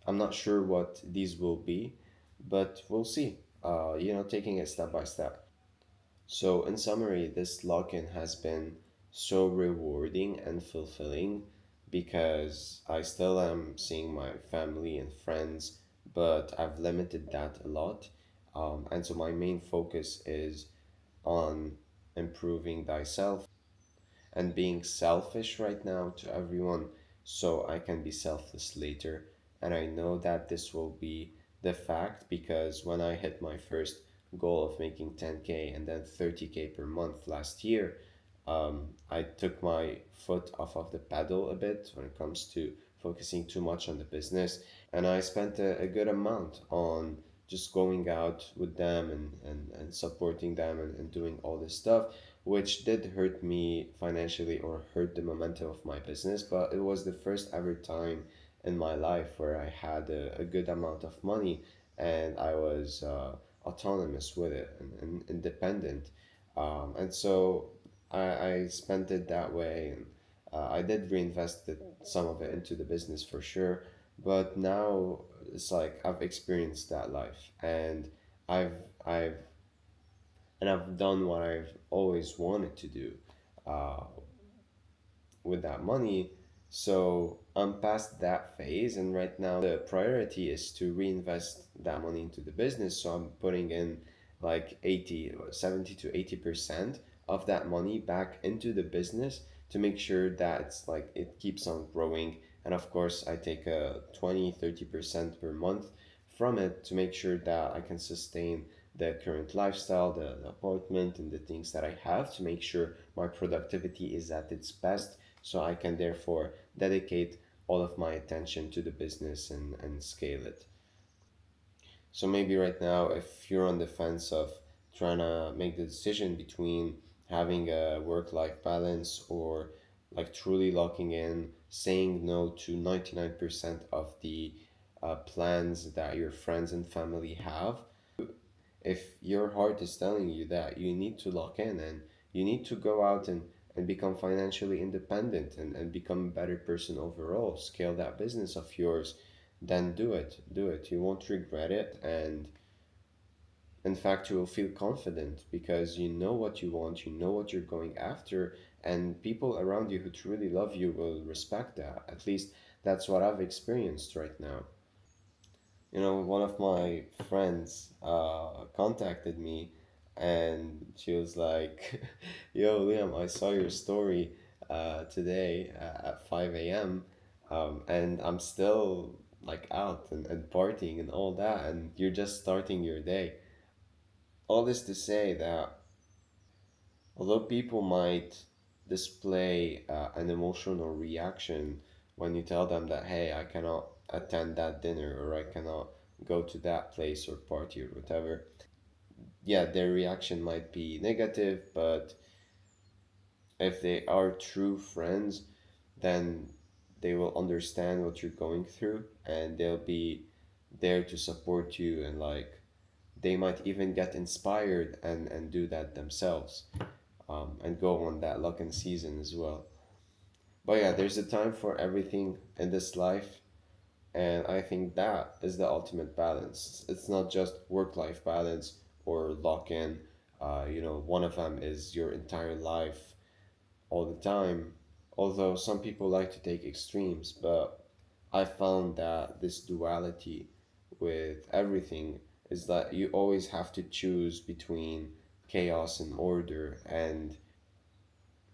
I'm not sure what these will be, but we'll see. Taking it step by step. So, in summary, this lock-in has been so rewarding and fulfilling because I still am seeing my family and friends, but I've limited that a lot. And so my main focus is on improving thyself and being selfish right now to everyone so I can be selfless later. And I know that this will be the fact because when I hit my first goal of making 10K and then 30K per month last year, I took my foot off of the pedal a bit when it comes to focusing too much on the business. And I spent a good amount on just going out with them and supporting them and doing all this stuff, which did hurt me financially or hurt the momentum of my business. But it was the first ever time in my life where I had a good amount of money and I was autonomous with it and independent. And so I spent it that way, and I did reinvest some of it into the business for sure. But now it's like I've experienced that life, and I've I've I've done what I've always wanted to do uh, with that money. So I'm past that phase, and right now the priority is to reinvest that money into the business. So I'm putting in like 70 to 80% of that money back into the business to make sure that it's like it keeps on growing. And of course, I take a 20-30% per month from it to make sure that I can sustain the current lifestyle, the apartment, and the things that I have to make sure my productivity is at its best. So I can therefore dedicate all of my attention to the business and scale it. So maybe right now, if you're on the fence of trying to make the decision between having a work-life balance or like truly locking in, saying no to 99% of the plans that your friends and family have, if your heart is telling you that you need to lock in and you need to go out and become financially independent and become a better person overall, scale that business of yours, then do it. Do it. You won't regret it. And in fact, you will feel confident because you know what you want, you know what you're going after, and people around you who truly love you will respect that. At least that's what I've experienced right now. You know, one of my friends contacted me and she was like, Yo, Liam, I saw your story today at 5 a.m. And I'm still like out and partying and all that, and you're just starting your day. All this to say that although people might display an emotional reaction when you tell them that, hey, I cannot attend that dinner or I cannot go to that place or party or whatever, yeah, their reaction might be negative, but if they are true friends, then they will understand what you're going through and they'll be there to support you, and like they might even get inspired and do that themselves, and go on that luck and season as well. But yeah, there's a time for everything in this life, and I think that is the ultimate balance. It's not just work-life balance or lock in. One of them is your entire life all the time. Although some people like to take extremes, but I found that this duality with everything is that you always have to choose between chaos and order and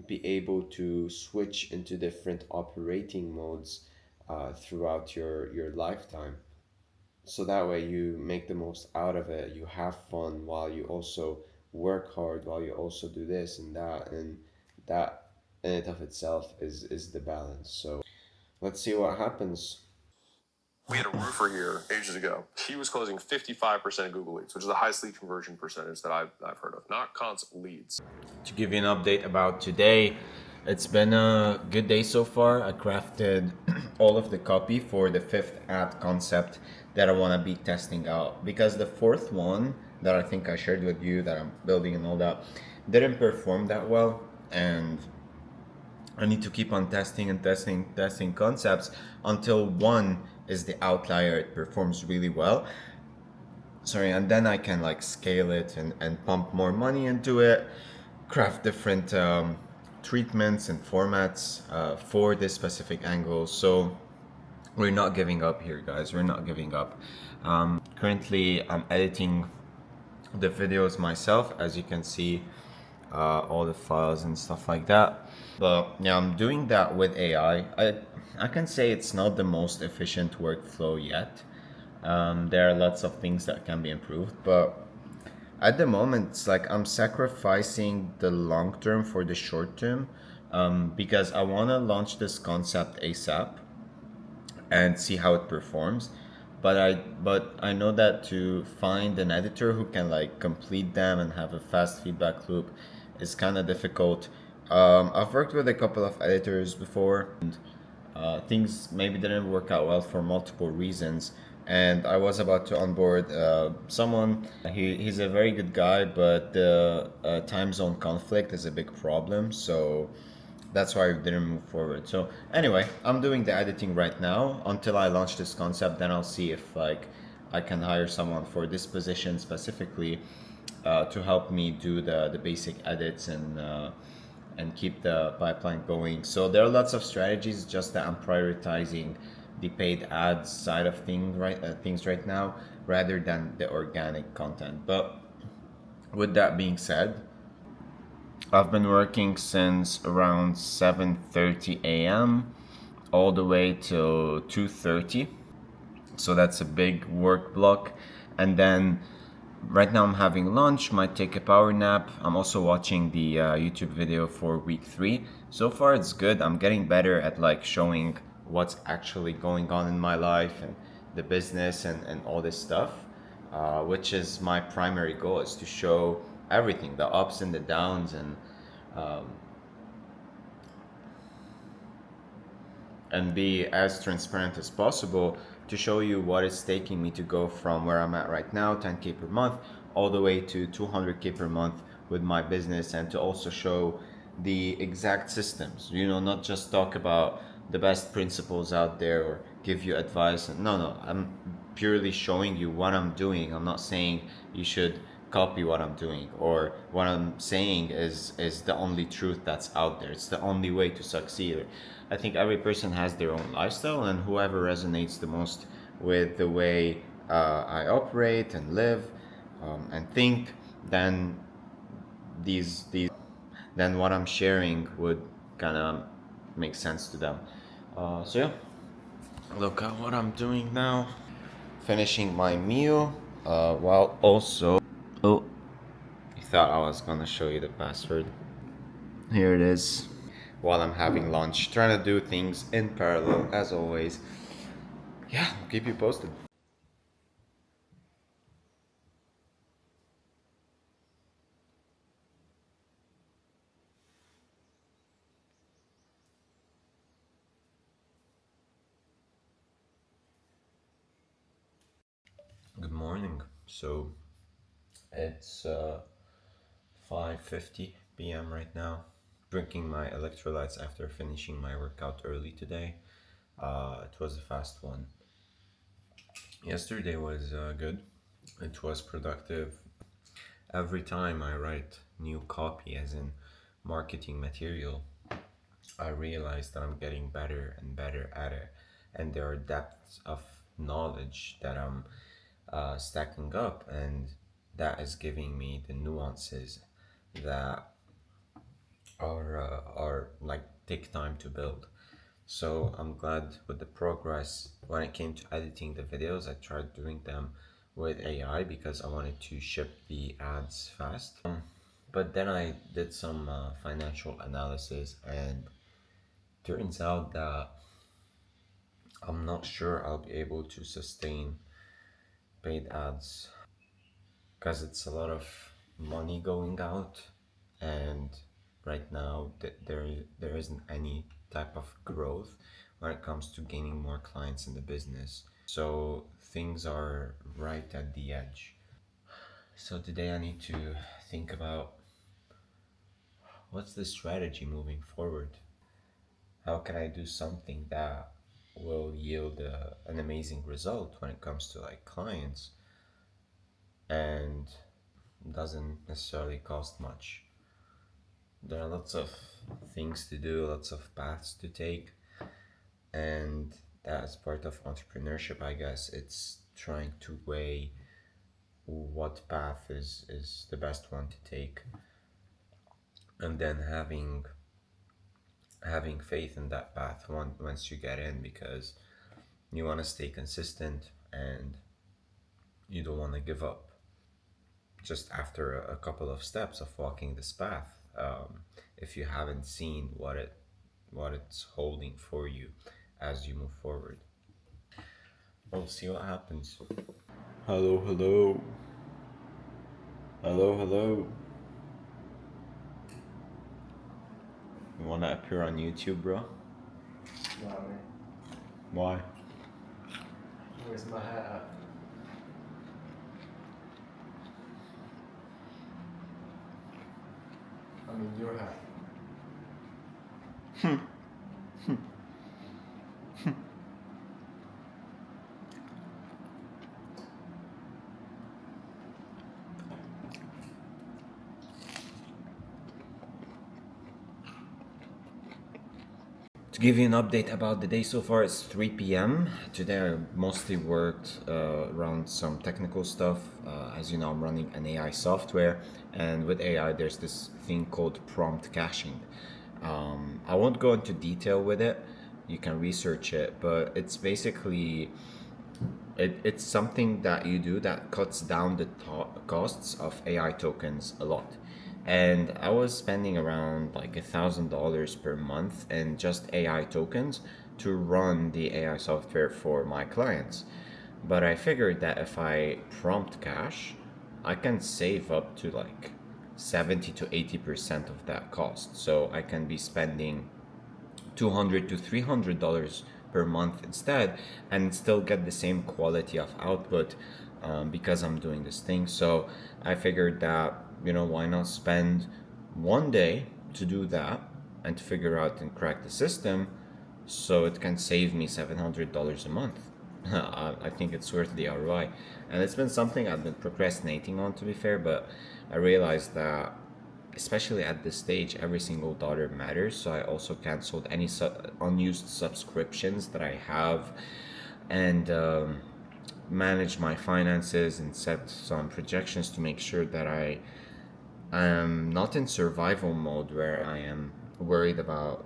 be able to switch into different operating modes throughout your lifetime. So that way you make the most out of it. You have fun while you also work hard, while you also do this and that in it of itself is the balance. So let's see what happens. We had a roofer here ages ago. He was closing 55% of Google leads, which is the highest lead conversion percentage that I've heard of. Not constant leads. To give you an update about today, it's been a good day so far. I crafted all of the copy for the fifth ad concept that I want to be testing out, because the fourth one that I think I shared with you that I'm building and all that didn't perform that well, and I need to keep on testing and testing concepts until one is the outlier. It performs really well. Sorry, and then I can like scale it and pump more money into it, craft different treatments and formats for this specific angle. So we're not giving up here, guys. We're not giving up. Currently, I'm editing the videos myself, as you can see, all the files and stuff like that. But yeah, I'm doing that with AI. I can say it's not the most efficient workflow yet. There are lots of things that can be improved, but at the moment, it's like I'm sacrificing the long term for the short term, because I want to launch this concept ASAP and see how it performs. But I know that to find an editor who can like complete them and have a fast feedback loop is kind of difficult. I've worked with a couple of editors before, and things maybe didn't work out well for multiple reasons. And I was about to onboard someone. He's a very good guy, but the time zone conflict is a big problem. So that's why I didn't move forward. So anyway, I'm doing the editing right now until I launch this concept. Then I'll see if like I can hire someone for this position specifically to help me do the basic edits and keep the pipeline going. So there are lots of strategies, just that I'm prioritizing the paid ads side of things right now rather than the organic content. But with that being said, I've been working since around 7:30 a.m. all the way till 2:30. So that's a big work block. And then right now I'm having lunch, might take a power nap. I'm also watching the YouTube video for week 3. So far it's good. I'm getting better at like showing what's actually going on in my life and the business and all this stuff, which is my primary goal, is to show everything, the ups and the downs, and be as transparent as possible to show you what it's taking me to go from where I'm at right now, 10K per month, all the way to 200K per month with my business, and to also show the exact systems, not just talk about the best principles out there or give you advice. No, I'm purely showing you what I'm doing. I'm not saying you should copy what I'm doing, or what I'm saying is the only truth that's out there. It's the only way to succeed. I think every person has their own lifestyle, and whoever resonates the most with the way I operate and live and think, then these then what I'm sharing would kind of make sense to them. So yeah, look at what I'm doing now. Finishing my meal while also. Oh, you thought I was gonna show you the password. Here it is. While I'm having lunch, trying to do things in parallel as always. Yeah, I'll keep you posted. Good morning. So it's 5:50 p.m. right now. Drinking my electrolytes after finishing my workout early today. It was a fast one. Yesterday was good. It was productive. Every time I write new copy, as in marketing material, I realize that I'm getting better and better at it, and there are depths of knowledge that I'm stacking up, and that is giving me the nuances that are like take time to build. So I'm glad with the progress. When it came to editing the videos, I tried doing them with AI because I wanted to ship the ads fast. But then I did some financial analysis, and turns out that I'm not sure I'll be able to sustain paid ads because it's a lot of money going out, and right now there isn't any type of growth when it comes to gaining more clients in the business. So things are right at the edge. So today I need to think about what's the strategy moving forward. How can I do something that will yield an amazing result when it comes to like clients and doesn't necessarily cost much. There are lots of things to do, lots of paths to take, and that's part of entrepreneurship, I guess. It's trying to weigh what path is the best one to take, and then having faith in that path once you get in, because you want to stay consistent and you don't want to give up just after a couple of steps of walking this path, if you haven't seen what it's holding for you as you move forward. We'll see what happens. Hello, hello. Hello, hello. You wanna appear on YouTube, bro? No, man. Why? Where's my hat? I mean, your hat. To give you an update about the day so far, it's 3 p.m. Today I mostly worked around some technical stuff. As you know, I'm running an AI software, and with AI, there's this thing called prompt caching. I won't go into detail with it. You can research it, but it's basically it's something that you do that cuts down the costs of AI tokens a lot. And I was spending around like $1,000 per month in just AI tokens to run the AI software for my clients. But I figured that if I prompt cache, I can save up to like 70 to 80% of that cost. So I can be spending $200 to $300 per month instead and still get the same quality of output because I'm doing this thing. So I figured that, why not spend one day to do that and to figure out and crack the system so it can save me $700 a month. I think it's worth the ROI. And it's been something I've been procrastinating on, to be fair, but I realized that especially at this stage, every single dollar matters. So I also canceled any unused subscriptions that I have and manage my finances and set some projections to make sure that I am not in survival mode where I am worried about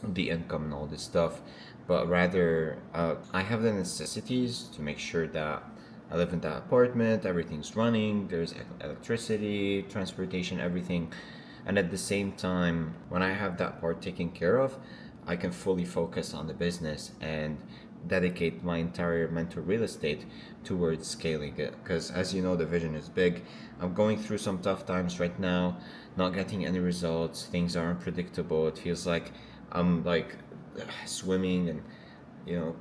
the income and all this stuff, but rather I have the necessities to make sure that I live in that apartment, everything's running, there's electricity, transportation, everything. And at the same time, when I have that part taken care of, I can fully focus on the business and dedicate my entire mental real estate towards scaling it. Because as you know, the vision is big. I'm going through some tough times right now, not getting any results. Things are unpredictable. It feels like I'm like swimming and, you know,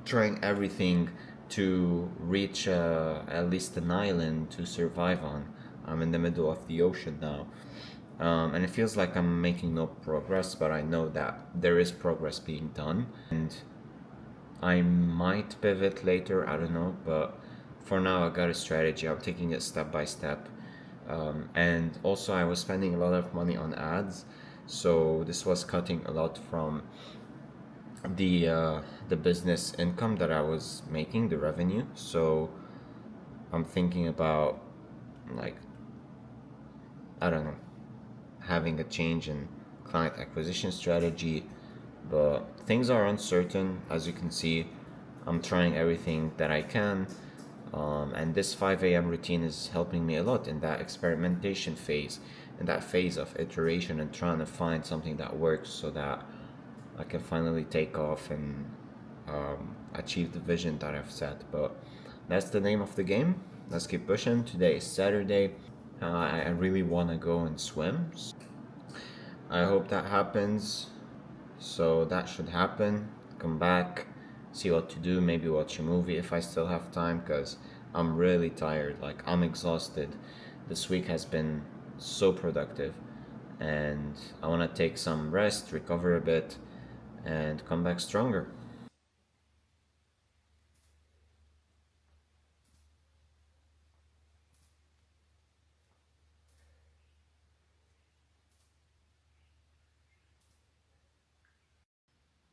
trying everything to reach at least an island to survive on. I'm in the middle of the ocean now. And it feels like I'm making no progress, but I know that there is progress being done. And I might pivot later, I don't know, but for now I got a strategy. I'm taking it step by step. And also, I was spending a lot of money on ads, so this was cutting a lot from the business income that I was making, the revenue. So I'm thinking about, like, I don't know, having a change in client acquisition strategy, but things are uncertain. As you can see, I'm trying everything that I can, and this 5 a.m. routine is helping me a lot in that experimentation phase, in that phase of iteration and trying to find something that works so that I can finally take off and achieve the vision that I've set. But that's the name of the game. Let's keep pushing. Today is Saturday. I really want to go and swim. I hope that happens. So that should happen. Come back, see what to do, maybe watch a movie if I still have time, because I'm really tired. Like, I'm exhausted. This week has been so productive, and I want to take some rest, recover a bit, and come back stronger.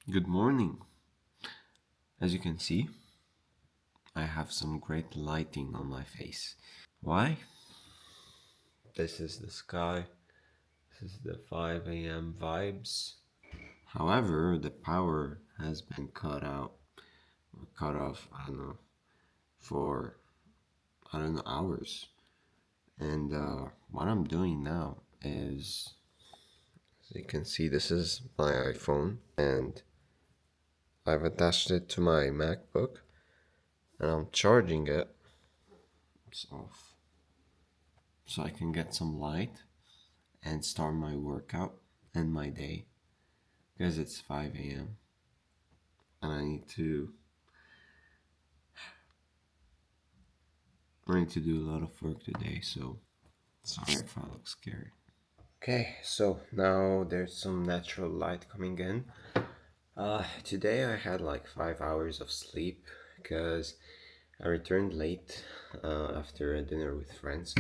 Good morning. As you can see, I have some great lighting on my face. Why? This is the sky. This is the 5 a.m. vibes. However, the power has been cut out or cut off, I don't know, for, I don't know, hours. And what I'm doing now is, as you can see, this is my iPhone, and I've attached it to my MacBook, and I'm charging it. It's off. So I can get some light and start my workout and my day, because it's 5 a.m. and I need to do a lot of work today, so sorry if I look scary. Okay, so now there's some natural light coming in. Today I had like 5 hours of sleep because I returned late after a dinner with friends.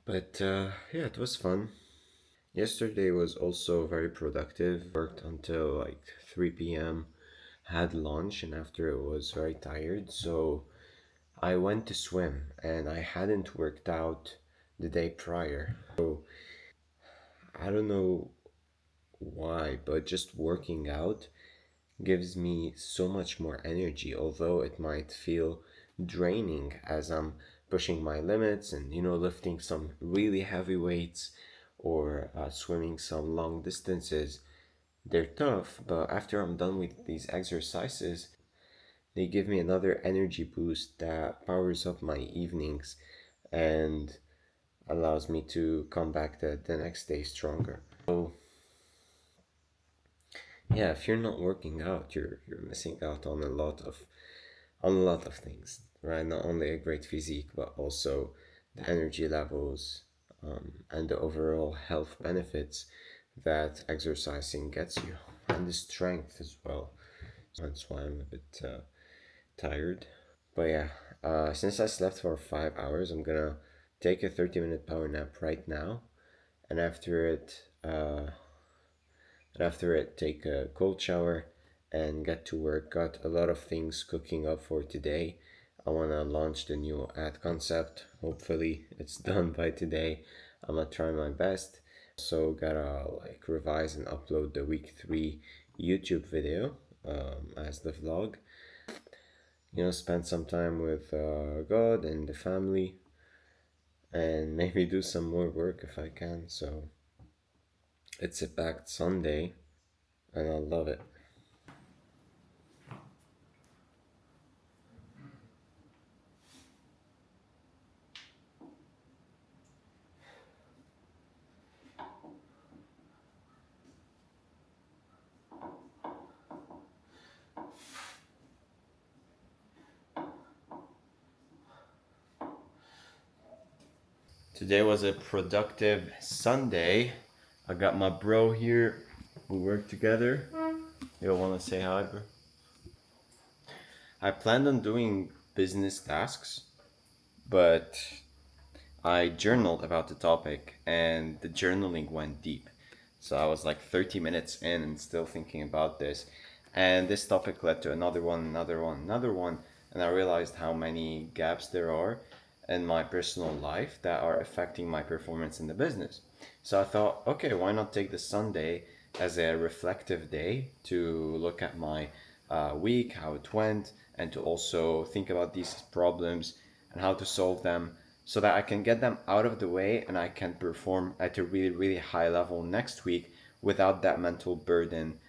But yeah, it was fun. Yesterday was also very productive. Worked until like 3 p.m. Had lunch, and after it was very tired, so I went to swim, and I hadn't worked out the day prior. So I don't know why, but just working out gives me so much more energy, although it might feel draining as I'm pushing my limits and, lifting some really heavy weights or swimming some long distances. They're tough, but after I'm done with these exercises, they give me another energy boost that powers up my evenings and allows me to come back the next day stronger. So yeah, if you're not working out, you're missing out on a lot of things, right? Not only a great physique, but also the energy levels, and the overall health benefits that exercising gets you, and the strength as well. So that's why I'm a bit tired. But yeah, since I slept for 5 hours, I'm gonna take a 30-minute power nap right now, and after it, take a cold shower and get to work. Got a lot of things cooking up for today. I want to launch the new ad concept. Hopefully, it's done by today. I'm gonna try my best. So, gotta like revise and upload the week 3 YouTube video as the vlog. Spend some time with God and the family, and maybe do some more work if I can. So, it's a packed Sunday, and I love it. Today was a productive Sunday. I got my bro here. We work together. You want to say hi, bro? I planned on doing business tasks, but I journaled about the topic, and the journaling went deep. So I was like 30 minutes in and still thinking about this. And this topic led to another one, another one, another one. And I realized how many gaps there are in my personal life that are affecting my performance in the business. So I thought, okay, why not take the Sunday as a reflective day to look at my week, how it went, and to also think about these problems and how to solve them so that I can get them out of the way and I can perform at a really, really high level next week without that mental burden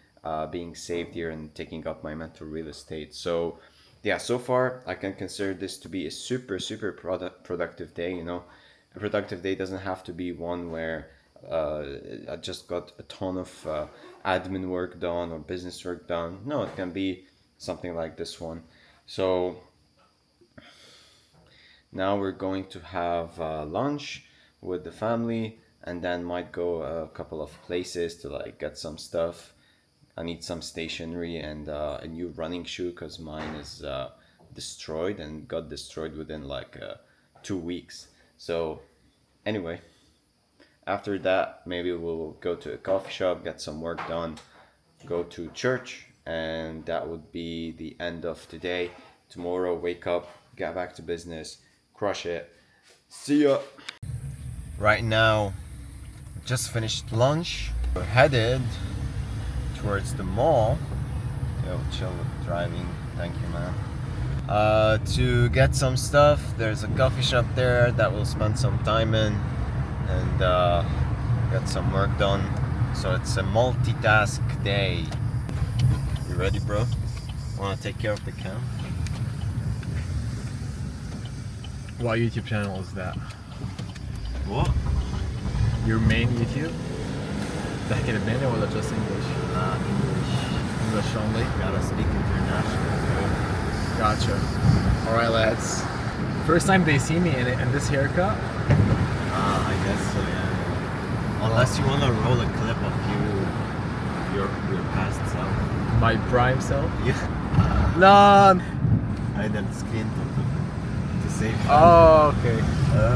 being saved here and taking up my mental real estate. So yeah, so far I can consider this to be a super, super productive day. A productive day doesn't have to be one where I just got a ton of admin work done or business work done. No, it can be something like this one. So now we're going to have lunch with the family, and then might go a couple of places to like get some stuff. I need some stationery and a new running shoe because mine is destroyed and got destroyed within like 2 weeks. So anyway, after that, maybe we'll go to a coffee shop, get some work done, go to church, and that would be the end of today. Tomorrow, wake up, get back to business, crush it. See ya. Right now, just finished lunch. We're headed towards the mall. Yo, chill with driving. Thank you, man. To get some stuff. There's a coffee shop there that we'll spend some time in and get some work done. So it's a multitask day. You ready, bro? Want to take care of the cam? What YouTube channel is that? What? Your main YouTube? تحكي لبناني ولا just English? English. English only? Gotta speak international. Gotcha. Alright lads. First time they see me in this haircut? I guess so, yeah. Unless you want to roll a clip of your past self. My prime self? Yeah. No! I didn't screen to save. Oh, okay.